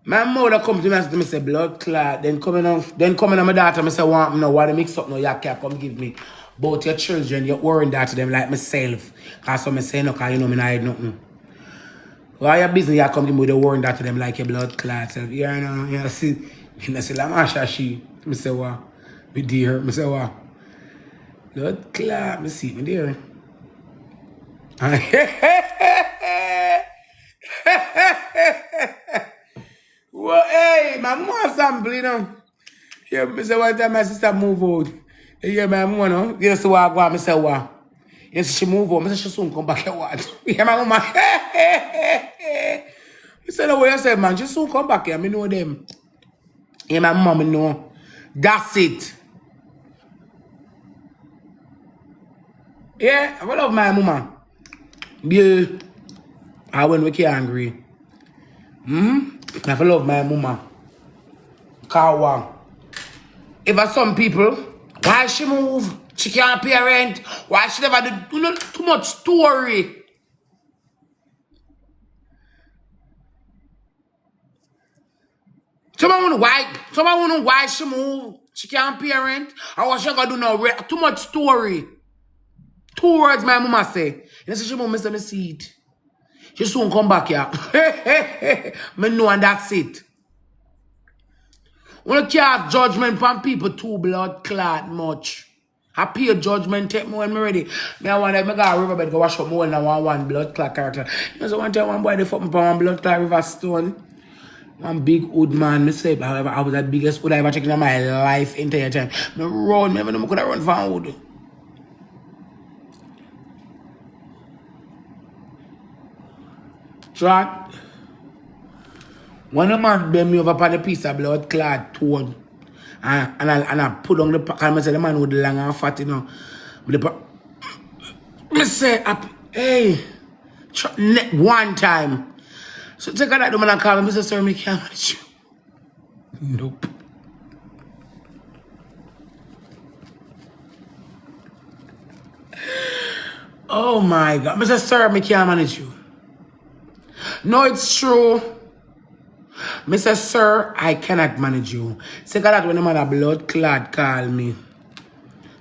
My mother come to me and say blood clot. Then coming on my daughter, I say want me know why they mix up no you can't come give me. Both your children, you're worrying that to them like myself. Cause some say no, cause you know me not hide nothing. Why your business you come give me with the warning that to them like your blood clot. So, yeah, you see, I say la masha she. I say what? Me dear, I say what? Blood clot, me see me dear. Well, hey, my mom sample, you know. Yeah, I say one time my sister move out. Yeah, my mom, no. You see what I go, I say what? You see she move out, I say she soon come back here what? Yeah, my mama. You say the way I said, man, she soon come back here, I know them. Yeah, my mom, know. That's it. Yeah, I love my mama. Yeah. I when we get angry. I love my mama. Kawa. If some people, why she move? She can't pay rent. Why she never do too much story? Someone wonder why she move? She can't pay rent. Or what she gonna do now? Too much story. 2 words my mama say. And say she move, me see it. She soon come back here. Me know and that's it. We don't care judgment from people too blood clot much. I pay judgment take me when me ready. Me I want to go to riverbed go wash up more than one blood clot character. You know so one time one boy they fuck me for one blood clot river stone. One big hood man, me say I was the biggest hood I ever taken in my life entire time. Me run, me never could have run from hood. Chatt. When a man bend me over upon a piece of blood clot toad and I put on the pack and I say the man with the long and fat, you know. I say, hey, one time. So take that the man and call me, Mr. Sir, me can't manage you. Nope. Oh my God. Mr. Sir, me can't manage you. No, it's true. Mr. Sir, I cannot manage you. Say that when the man a blood clot call me.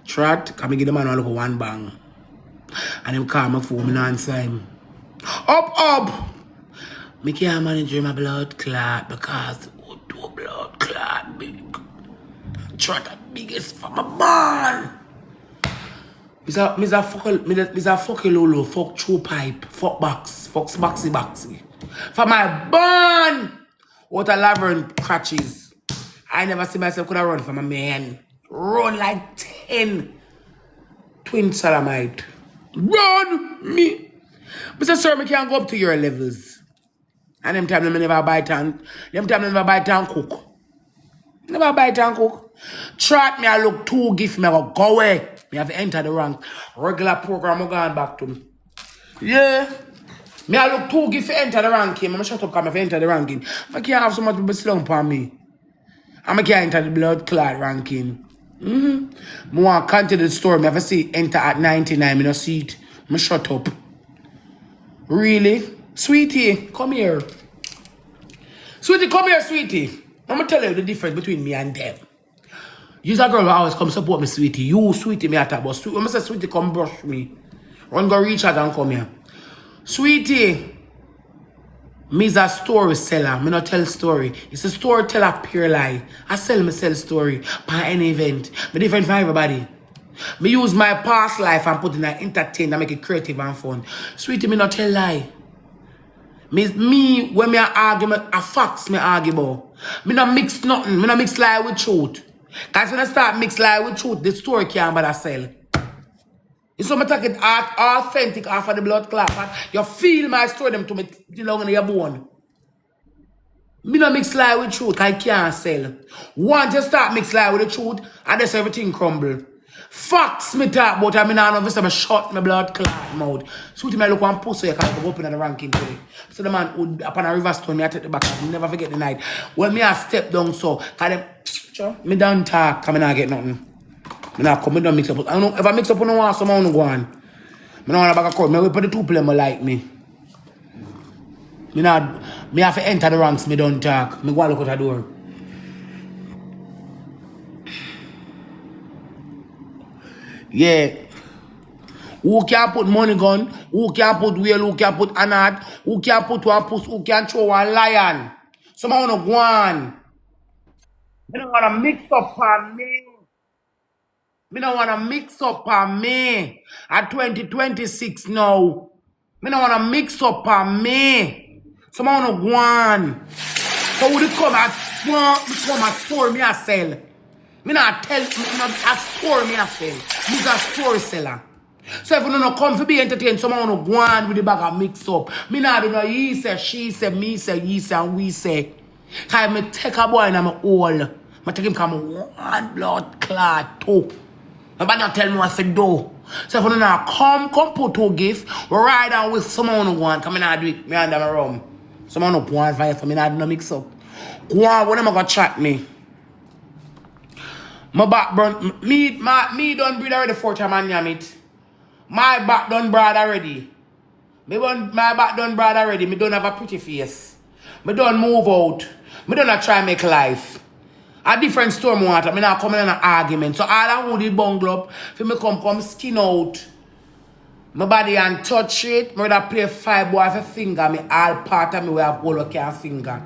Chatt, can me give the man a look one bang. And him call my phone, me answer him. Up! Me can't manage you my blood clot because two blood clot big. Chatt the biggest for my man. Mr. fucking lolo, fuck true pipe, fuck box, fuck boxy. For my bun! What a labyrinth crutches. I never see myself could have run from a man. Run like 10 twin salamite. Run me. Mr. Sir, me can't go up to your levels. And them time I never buy town. Cook. Never buy town cook. Chatt me I look too gift me I go away. Me have to enter the rank. Regular program I'm going back to. Yeah. Me I look too gift to enter the ranking. I'm shut up because I enter the ranking. I can't have so much people slump on me. And I can't enter the blood clot ranking. I want to continue the story. I have to see enter at 99. I don't see it. I shut up. Really? Sweetie, come here. Sweetie, come here, sweetie. I'm going to tell you the difference between me and them. You're a girl who always come support me, sweetie. You, sweetie, me at a bus. When I say sweetie, come brush me. Run go reach out and come here. Sweetie, me's a story seller. Me not tell story. It's a storyteller pure lie. I sell story by any event. Me different from everybody. Me use my past life and put in an entertain and make it creative and fun. Sweetie, me not tell lie. Me when me argue, a facts me argue about. Me not mix nothing. Me not mix lie with truth. Cause when I start mix lie with truth, the story can't bother sell. It's so me take it authentic off of the blood clot. You feel my story them to me long in your bone. Me not mix lie with truth, I can't sell. Once you start mix lie with the truth, and that's everything crumble. Facts me talk about, I mean I know if I shut my blood clot mouth. Sweetie me look one pussy, I can't go up in the ranking today. So the man would upon a river stone, me I take the back, I never forget the night. When me I step down so, cause them, me don't talk, I not get nothing. I not come, I don't mix up. I don't know, if I mix up on the one, someone go on. I don't want to back a court, I will put the two play like me. Me have to enter the ranks, me don't talk. Me go and look at the door. Yeah. Who can put money gun? Who can put whale? Who can put anad? Who can put one puss? Who can throw one lion? Someone wanna go on. Me don't wanna mix up on me. Me don't wanna mix up on me. At 2026 now. Me don't wanna mix up on me. Someone wanna go on. So would it come at store me a sell? Me not tell me not a store me a sell. Me's a store seller. So if you don't come to be entertained, someone wanna go on with the bag of mix up. Me not do no he say, she say, me say, he say, and we say. Cause me take a boy and I'm all. I take him come one blood clot too. Nobody not tell me what to do. So if you don't come put two gift, ride on with someone who want, come in and do it, me under my room. Someone who want fight for me, not do no mix up. Go on, when am I gonna chat me? My back burn, me done breed already 4 times and yam it. My back done broad already. My back done broad already. Me don't have a pretty face. Me don't move out. Me don't try make life. A different storm water. Me not coming in an argument. So all I hold the bungle up, for me come skin out. My body and touch it. Me rather play 5 boy for finger. Me all part of me where I pull a finger.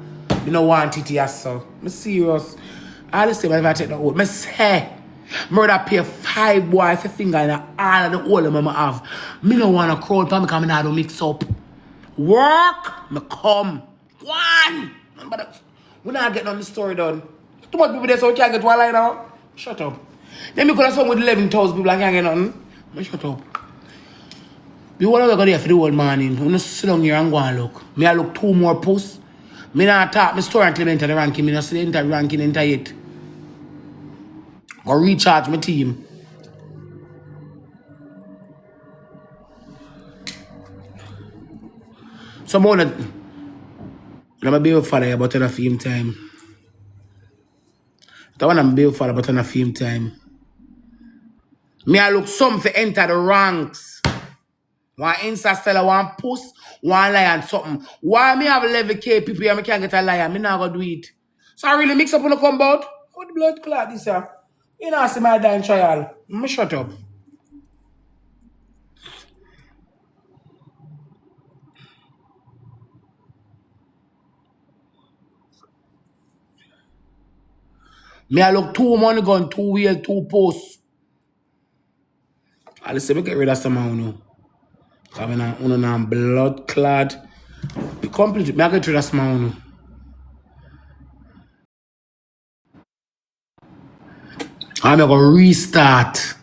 Me no want it here, so. Me serious. All the same if I take the old. Me say. Me rather pay 5 boy for finger in all of the old them I have. Me no want to crowd for me because me not do mix up. Work. Me come. One. We not getting on the story done. Too much people there so we can't get one line out. Shut up. Then me could have sung with 11,000 people and can't get nothing. Me shut up. You want to go there for the whole morning. You not sit down here and go and look. Me I look 2 more posts. Me not talk my story until I enter the ranking. Me not see the enter ranking enter yet. Go recharge my team. Someone I'm a baby father but on a film time. That one I'm a baby father but on a film time. Me I look some for enter the ranks. One Insta seller, one post, one lion, something. Why me have 11K people and I can't get a lion? Me not gonna do it. So I really mix up when I come out. What the blood clot this here? You know, see my dying trial. Me shut up. Me I look 2 money gun, 2 wheel, 2 posts. I listen, me get rid of some of you. Because I'm a blood clad. Complete. Me I get rid of some of you. I'm gonna restart.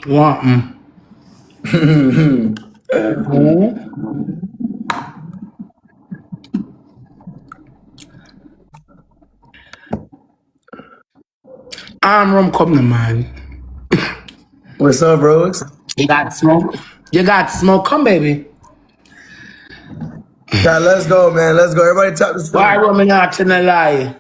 What? I'm rum coming, man. What's up, bros? You got smoke? You got smoke? Come, baby. God, let's go, man. Let's go. Everybody tap the Why screen. women not telling a lie?